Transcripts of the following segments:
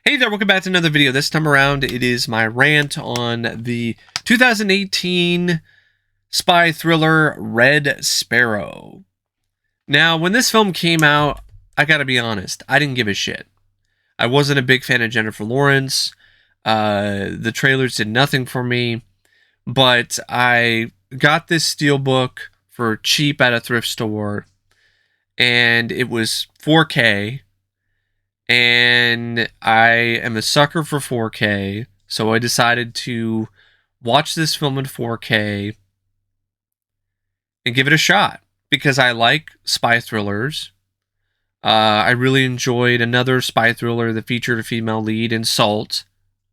Hey there, welcome back to another video. This time around, it is my rant on the 2018 spy thriller Red Sparrow. Now, when this film came out, I gotta be honest, I didn't give a shit. I wasn't a big fan of Jennifer Lawrence. The trailers did nothing for me, but I got this steelbook for cheap at a thrift store, and it was 4K. And I am a sucker for 4K, so I decided to watch this film in 4K and give it a shot because I like spy thrillers. I really enjoyed another spy thriller that featured a female lead in Salt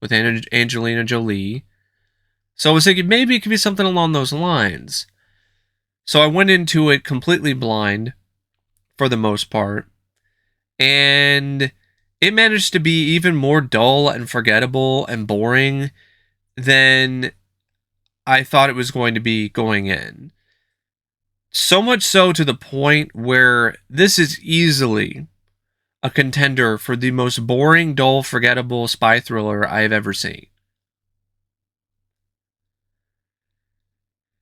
with Angelina Jolie. So I was thinking maybe it could be something along those lines. So I went into it completely blind for the most part, and it managed to be even more dull and forgettable and boring than I thought it was going to be going in. So much so to the point where this is easily a contender for the most boring, dull, forgettable spy thriller I have ever seen.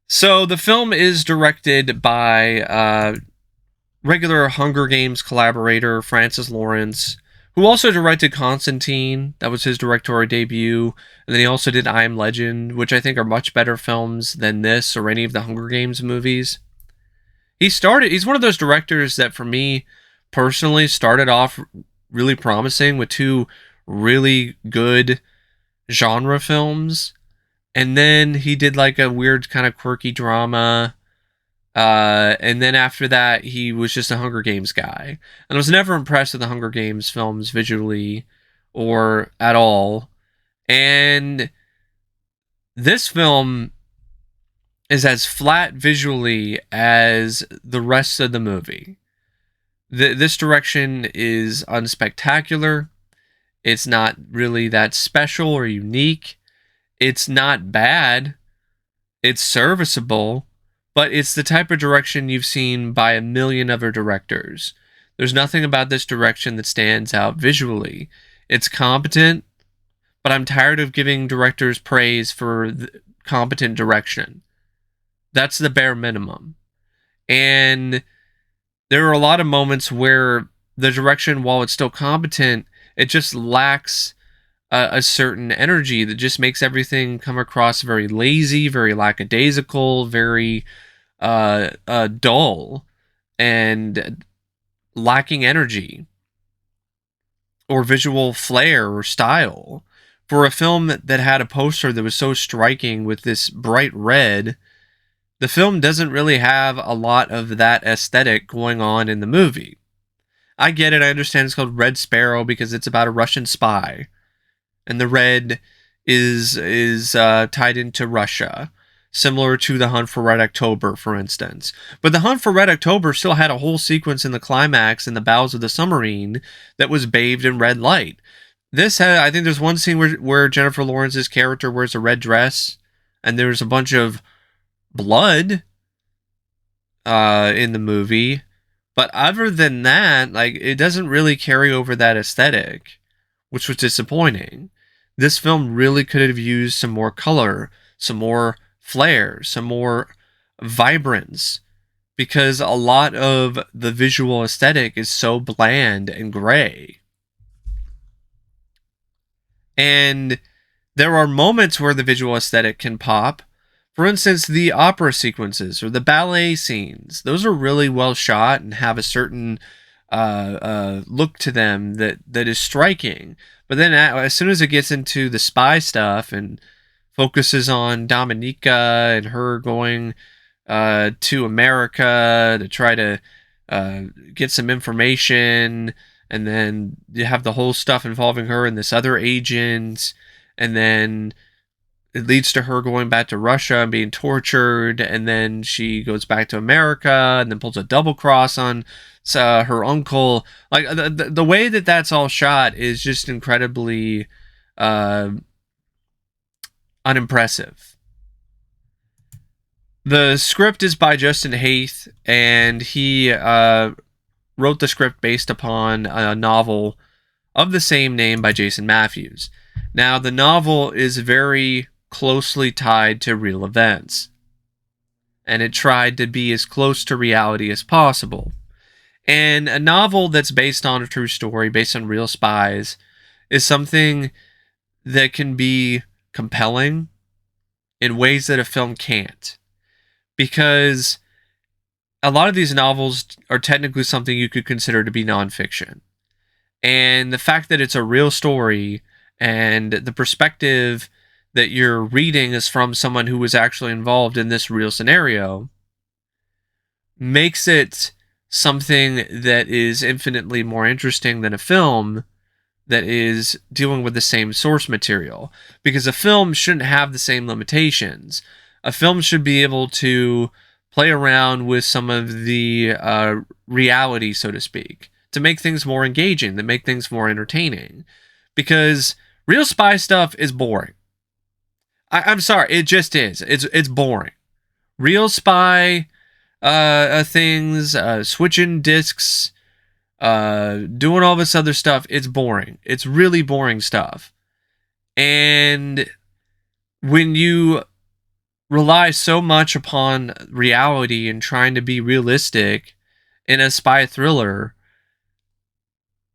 So the film is directed by regular Hunger Games collaborator Francis Lawrence, who also directed Constantine. That was his directorial debut. And then he also did I Am Legend, which I think are much better films than this or any of the Hunger Games movies. He's one of those directors that, for me personally, started off really promising with two really good genre films. And then he did like a weird kind of quirky drama. And then after that, he was just a Hunger Games guy. And I was never impressed with the Hunger Games films visually or at all. And this film is as flat visually as the rest of the movie. This direction is unspectacular. It's not really that special or unique. It's not bad. It's serviceable. But it's the type of direction you've seen by a million other directors. There's nothing about this direction that stands out visually. It's competent, but I'm tired of giving directors praise for competent direction. That's the bare minimum. And there are a lot of moments where the direction, while it's still competent, it just lacks a certain energy that just makes everything come across very lazy, very lackadaisical, very dull, and lacking energy or visual flair or style. For a film that had a poster that was so striking with this bright red, the film doesn't really have a lot of that aesthetic going on in the movie. I get it, I understand it's called Red Sparrow because it's about a Russian spy. And the red is tied into Russia, similar to The Hunt for Red October, for instance. But The Hunt for Red October still had a whole sequence in the climax in the bows of the submarine that was bathed in red light. This had, I think there's one scene where Jennifer Lawrence's character wears a red dress, and there's a bunch of blood in the movie. But other than that, like, it doesn't really carry over that aesthetic, which was disappointing. This film really could have used some more color, some more flair, some more vibrance, because a lot of the visual aesthetic is so bland and gray. And there are moments where the visual aesthetic can pop. For instance, the opera sequences or the ballet scenes. Those are really well shot and have a certain look to them that is striking. But then as soon as it gets into the spy stuff and focuses on Dominica and her going to America to try to get some information, and then you have the whole stuff involving her and this other agent, and then it leads to her going back to Russia and being tortured, and then she goes back to America and then pulls a double cross on her uncle. Like, the way that that's all shot is just incredibly unimpressive. The script is by Justin Haith, and he wrote the script based upon a novel of the same name by Jason Matthews. Now, the novel is very closely tied to real events, and it tried to be as close to reality as possible. And a novel that's based on a true story, based on real spies, is something that can be compelling in ways that a film can't. Because a lot of these novels are technically something you could consider to be nonfiction. And the fact that it's a real story and the perspective that you're reading is from someone who was actually involved in this real scenario makes it something that is infinitely more interesting than a film that is dealing with the same source material. Because a film shouldn't have the same limitations. A film should be able to play around with some of the reality, so to speak, to make things more engaging, to make things more entertaining. Because real spy stuff is boring. I'm sorry, it just is. It's boring. Real spy things, switching discs, doing all this other stuff, it's boring. It's really boring stuff. And when you rely so much upon reality and trying to be realistic in a spy thriller,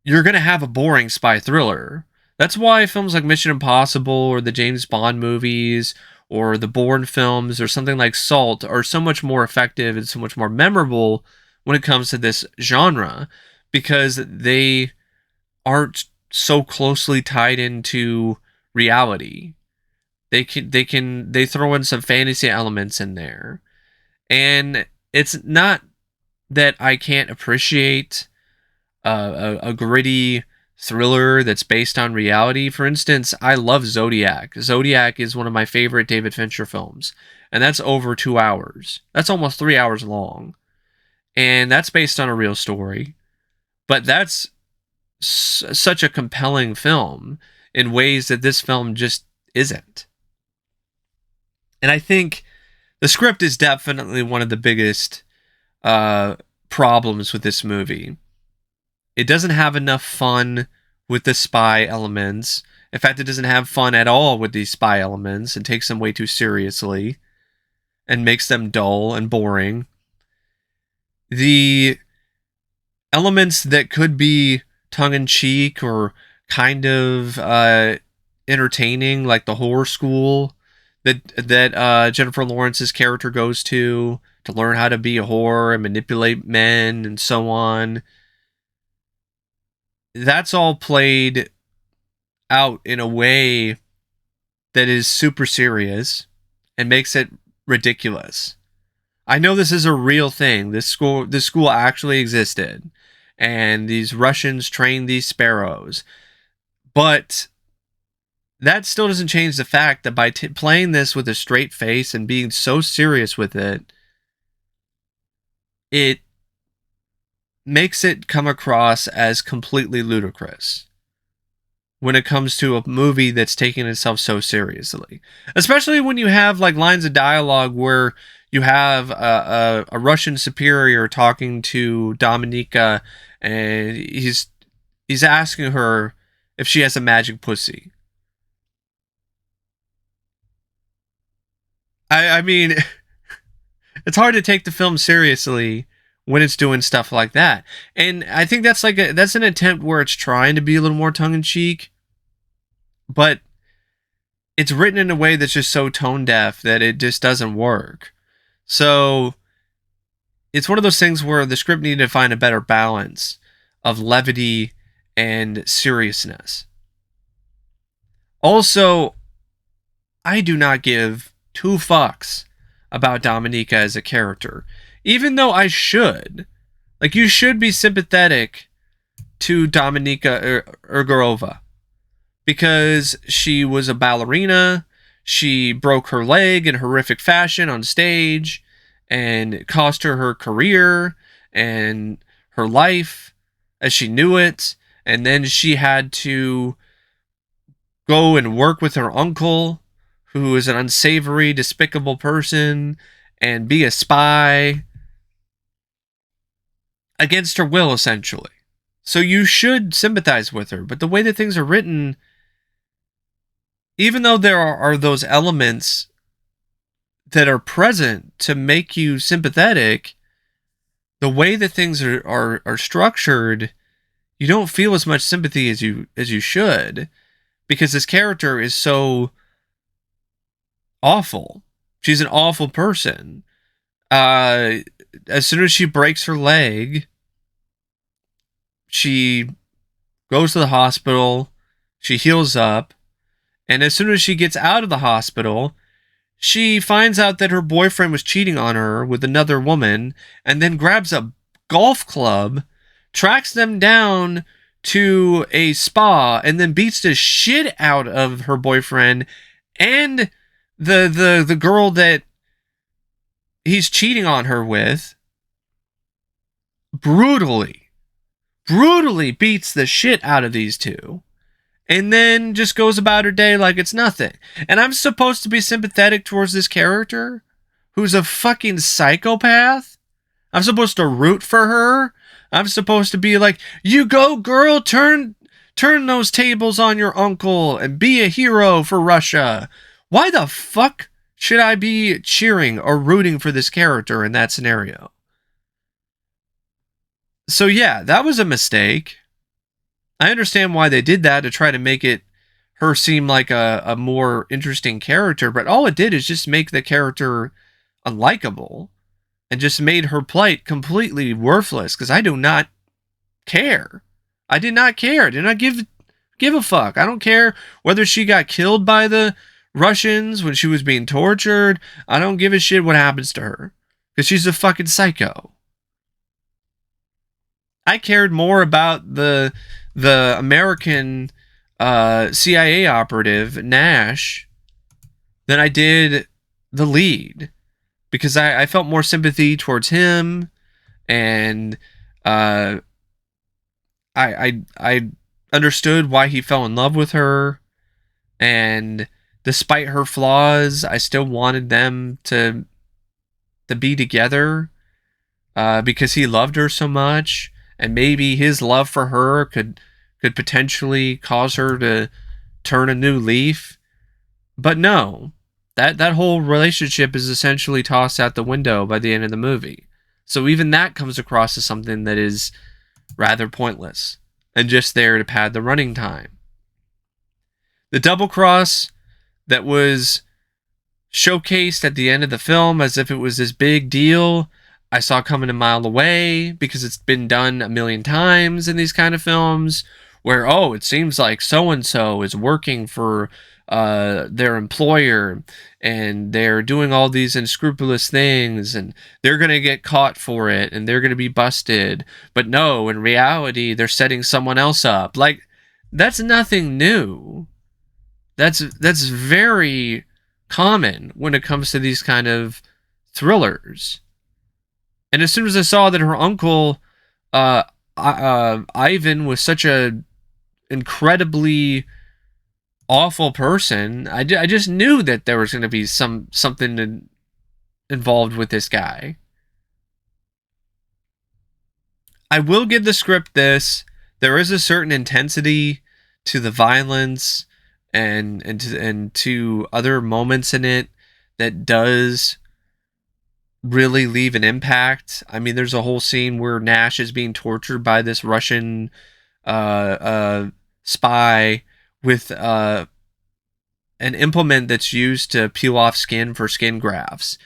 you're going to have a boring spy thriller. That's why films like Mission Impossible or the James Bond movies or the Bourne films or something like Salt are so much more effective and so much more memorable when it comes to this genre, because they aren't so closely tied into reality. They throw in some fantasy elements in there. And it's not that I can't appreciate a gritty thriller that's based on reality. For instance, I love Zodiac. Zodiac is one of my favorite David Fincher films, and that's over 2 hours. That's almost 3 hours long. And that's based on a real story. But that's such a compelling film in ways that this film just isn't. And I think the script is definitely one of the biggest problems with this movie. It doesn't have enough fun with the spy elements. In fact, it doesn't have fun at all with these spy elements and takes them way too seriously and makes them dull and boring. The elements that could be tongue-in-cheek or kind of entertaining, like the horror school that Jennifer Lawrence's character goes to learn how to be a whore and manipulate men and so on, that's all played out in a way that is super serious and makes it ridiculous. I know this is a real thing. This school actually existed, and these Russians trained these sparrows. But that still doesn't change the fact that by playing this with a straight face and being so serious with it, it makes it come across as completely ludicrous when it comes to a movie that's taking itself so seriously. Especially when you have like lines of dialogue where you have a Russian superior talking to Dominika, and he's asking her if she has a magic pussy. I mean, it's hard to take the film seriously when it's doing stuff like that. And I think that's that's an attempt where it's trying to be a little more tongue-in-cheek, but it's written in a way that's just so tone-deaf that it just doesn't work. So it's one of those things where the script needed to find a better balance of levity and seriousness. Also, I do not give 2 fucks about Dominika as a character, even though I should. Like, you should be sympathetic to Dominika Urgarova, because she was a ballerina. She broke her leg in horrific fashion on stage, and it cost her her career and her life as she knew it. And then she had to go and work with her uncle, who is an unsavory, despicable person, and be a spy against her will, essentially. So you should sympathize with her. But the way that things are written, even though there are those elements that are present to make you sympathetic, the way that things are structured, you don't feel as much sympathy as you should, because this character is so awful. She's an awful person. As soon as she breaks her leg, she goes to the hospital, she heals up, and as soon as she gets out of the hospital, she finds out that her boyfriend was cheating on her with another woman, and then grabs a golf club, tracks them down to a spa, and then beats the shit out of her boyfriend and the girl that he's cheating on her with. Brutally beats the shit out of these two, and then just goes about her day like it's nothing. And I'm supposed to be sympathetic towards this character who's a fucking psychopath? I'm supposed to root for her? I'm supposed to be like, you go girl, turn those tables on your uncle and be a hero for Russia. Why the fuck should I be cheering or rooting for this character in that scenario? So yeah, that was a mistake. I understand why they did that, to try to make her seem like a more interesting character, but all it did is just make the character unlikable and just made her plight completely worthless, because I do not care. I did not care. I did not give a fuck. I don't care whether she got killed by the Russians when she was being tortured. I don't give a shit what happens to her, because she's a fucking psycho. I cared more about the American CIA operative, Nash, than I did the lead, because I felt more sympathy towards him, and I understood why he fell in love with her, and despite her flaws, I still wanted them to be together, because he loved her so much. And maybe his love for her could potentially cause her to turn a new leaf. But no, that whole relationship is essentially tossed out the window by the end of the movie. So even that comes across as something that is rather pointless and just there to pad the running time. The double cross that was showcased at the end of the film as if it was this big deal, I saw coming a mile away, because it's been done a million times in these kind of films where, oh, it seems like so-and-so is working for their employer and they're doing all these unscrupulous things and they're going to get caught for it and they're going to be busted. But no, in reality, they're setting someone else up. Like, that's nothing new. That's very common when it comes to these kind of thrillers. And as soon as I saw that her uncle, Ivan, was such a incredibly awful person, I just knew that there was going to be something involved with this guy. I will give the script this: there is a certain intensity to the violence and to other moments in it that does really leave an impact. I mean, there's a whole scene where Nash is being tortured by this Russian spy with an implement that's used to peel off skin for skin grafts.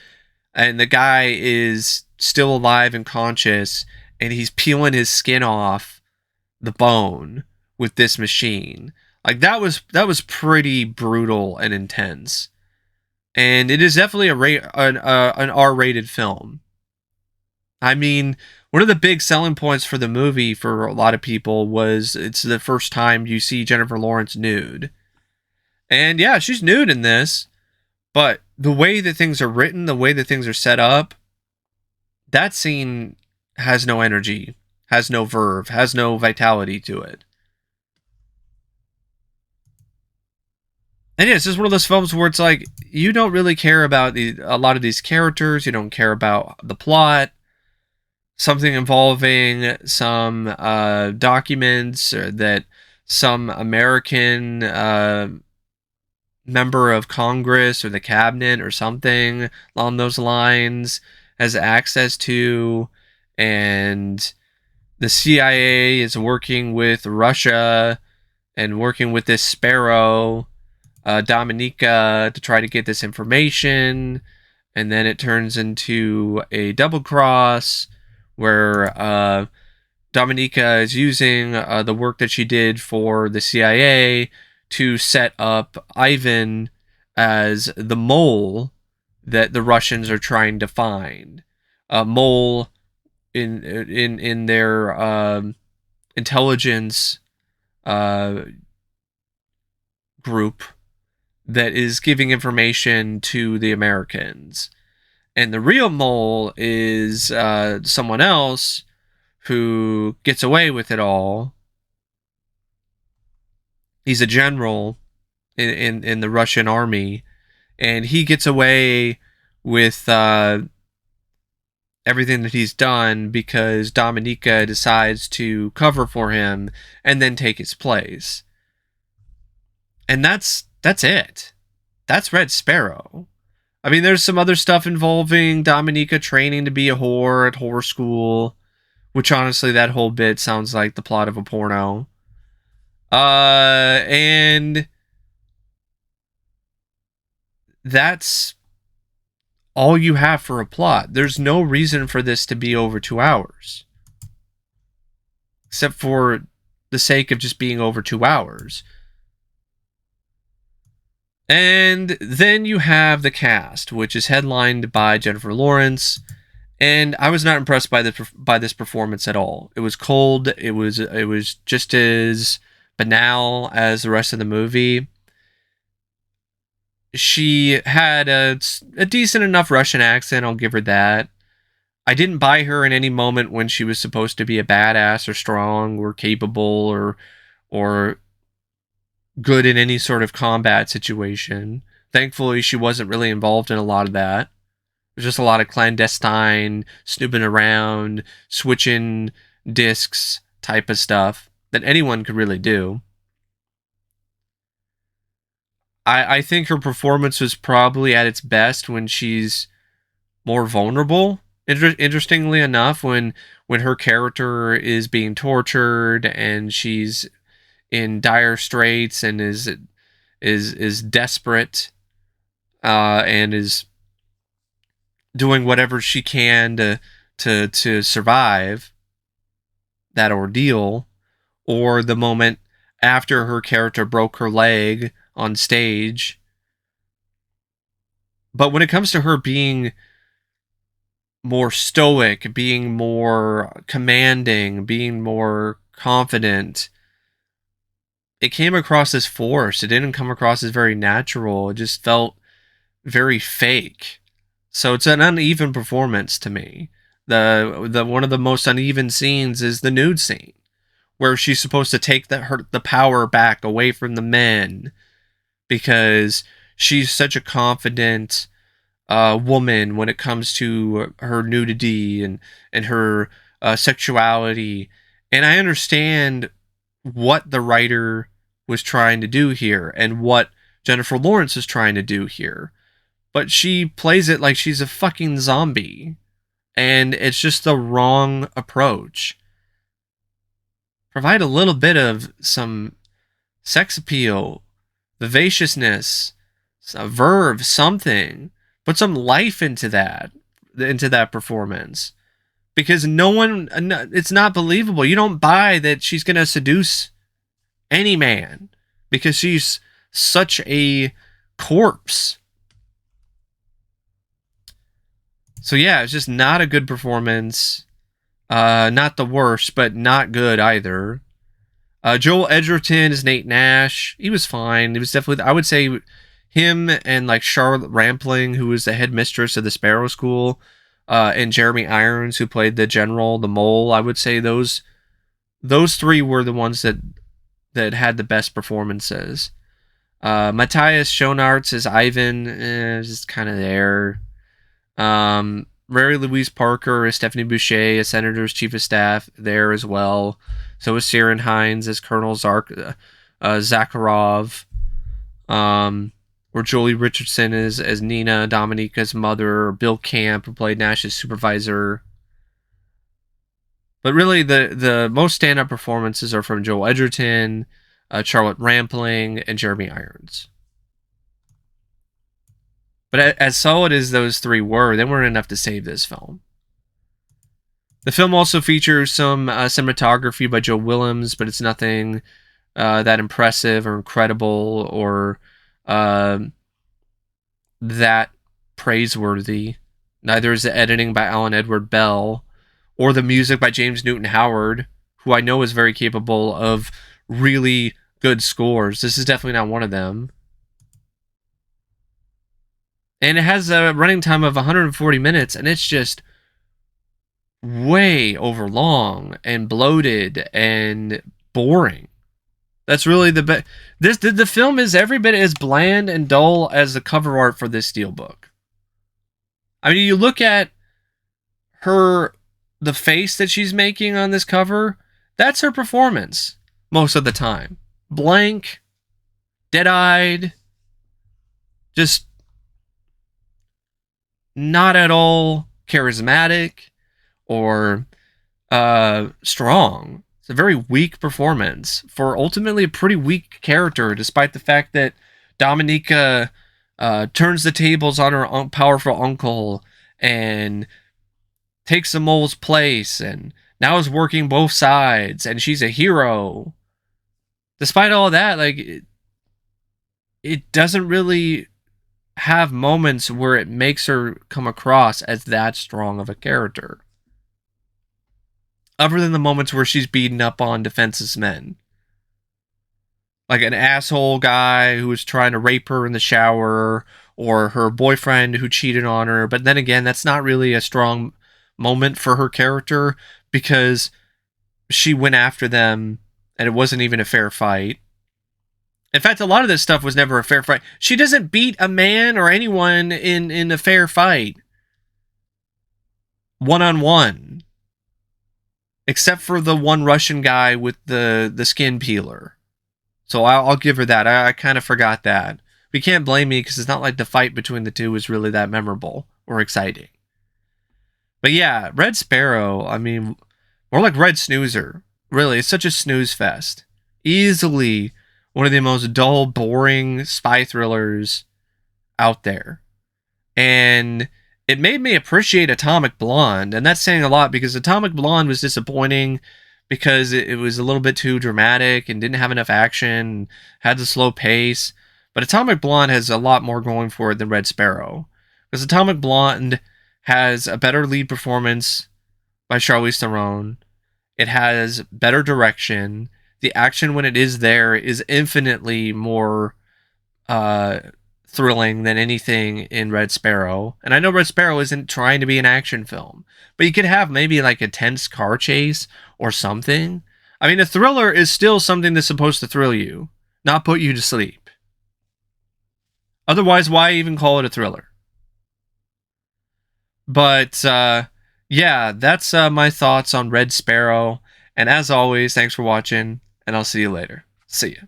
And the guy is still alive and conscious, and he's peeling his skin off the bone with this machine. Like, that was pretty brutal and intense. And it is definitely an R-rated film. I mean, one of the big selling points for the movie for a lot of people was it's the first time you see Jennifer Lawrence nude. And yeah, she's nude in this, but the way that things are written, the way that things are set up, that scene has no energy, has no verve, has no vitality to it. And yeah, it's just one of those films where it's like, you don't really care about a lot of these characters. You don't care about the plot. something involving some documents that some American member of Congress or the cabinet or something along those lines has access to, and the CIA is working with Russia and working with this Sparrow, Dominica, to try to get this information, and then it turns into a double cross where Dominica is using the work that she did for the CIA to set up Ivan as the mole that the Russians are trying to find. A mole in their intelligence group that is giving information to the Americans. And the real mole is someone else who gets away with it all. He's a general in the Russian army, and he gets away with everything that he's done because Dominica decides to cover for him and then take his place. And that's it. That's Red Sparrow. I mean, there's some other stuff involving Dominica training to be a whore at whore school, which honestly, that whole bit sounds like the plot of a porno. And that's all you have for a plot. There's no reason for this to be over 2 hours. Except for the sake of just being over 2 hours. And then you have the cast, which is headlined by Jennifer Lawrence, and I was not impressed by this performance at all. It was cold. It was just as banal as the rest of the movie. She had a decent enough Russian accent, I'll give her that. I didn't buy her in any moment when she was supposed to be a badass or strong or capable or good in any sort of combat situation. Thankfully, she wasn't really involved in a lot of that. There's just a lot of clandestine, snooping around, switching discs type of stuff that anyone could really do. I think her performance was probably at its best when she's more vulnerable. Interestingly enough, when her character is being tortured and she's in dire straits and is desperate and is doing whatever she can to survive that ordeal, or the moment after her character broke her leg on stage. But when it comes to her being more stoic, being more commanding, being more confident, it came across as forced. It didn't come across as very natural. It just felt very fake. So it's an uneven performance to me. The one of the most uneven scenes is the nude scene, where she's supposed to take the power back away from the men because she's such a confident woman when it comes to her nudity and her sexuality. And I understand what the writer was trying to do here and what Jennifer Lawrence is trying to do here. But she plays it like she's a fucking zombie. And it's just the wrong approach. Provide a little bit of some sex appeal, vivaciousness, a verve, something. Put some life into that performance. Because it's not believable. You don't buy that she's going to seduce any man because she's such a corpse. So yeah, it's just not a good performance. Not the worst, but not good either. Joel Edgerton is Nate Nash. He was fine. He was definitely, I would say, him and like Charlotte Rampling, who was the headmistress of the Sparrow School, and Jeremy Irons, who played the general, the mole. I would say those three were the ones that had the best performances. Matthias Schoenaerts as Ivan is just kind of there. Mary-Louise Parker as Stephanie Boucher, as Senator's Chief of Staff, there as well. So is Ciarán Hinds as Colonel Zakharov. Or Jolie Richardson as Nina, Dominica's mother, or Bill Camp, who played Nash's supervisor. But really, the most stand-up performances are from Joel Edgerton, Charlotte Rampling, and Jeremy Irons. But as solid as those three were, they weren't enough to save this film. The film also features some cinematography by Joe Willems, but it's nothing that impressive or incredible or that praiseworthy. Neither is the editing by Alan Edward Bell or the music by James Newton Howard, who I know is very capable of really good scores. This is definitely not one of them. And it has a running time of 140 minutes, and it's just way over long and bloated and boring. That's really the best. The film is every bit as bland and dull as the cover art for this steelbook. I mean, you look at the face that she's making on this cover, that's her performance most of the time. Blank, dead-eyed, just not at all charismatic or strong. It's a very weak performance for ultimately a pretty weak character, despite the fact that Dominica turns the tables on her powerful uncle and takes the mole's place and now is working both sides and she's a hero. Despite all that, like, it doesn't really have moments where it makes her come across as that strong of a character. Other than the moments where she's beating up on defenseless men. Like an asshole guy who was trying to rape her in the shower, or her boyfriend who cheated on her. But then again, that's not really a strong moment for her character because she went after them and it wasn't even a fair fight. In fact, a lot of this stuff was never a fair fight. She doesn't beat a man or anyone in a fair fight. One-on-one. Except for the one Russian guy with the skin peeler. So I'll give her that. I kind of forgot that. We can't blame me because it's not like the fight between the two was really that memorable or exciting. But yeah, Red Sparrow, I mean, more like Red Snoozer. Really, it's such a snooze fest. Easily one of the most dull, boring spy thrillers out there. And it made me appreciate Atomic Blonde. And that's saying a lot because Atomic Blonde was disappointing because it was a little bit too dramatic and didn't have enough action, had the slow pace. But Atomic Blonde has a lot more going for it than Red Sparrow. Because Atomic Blonde has a better lead performance by Charlize Theron. It has better direction. The action, when it is there, is infinitely more thrilling than anything in Red Sparrow. And I know Red Sparrow isn't trying to be an action film, but you could have maybe like a tense car chase or something. I mean, a thriller is still something that's supposed to thrill you, not put you to sleep. Otherwise, why even call it a thriller? But yeah, that's my thoughts on Red Sparrow. And as always, thanks for watching, and I'll see you later. See ya.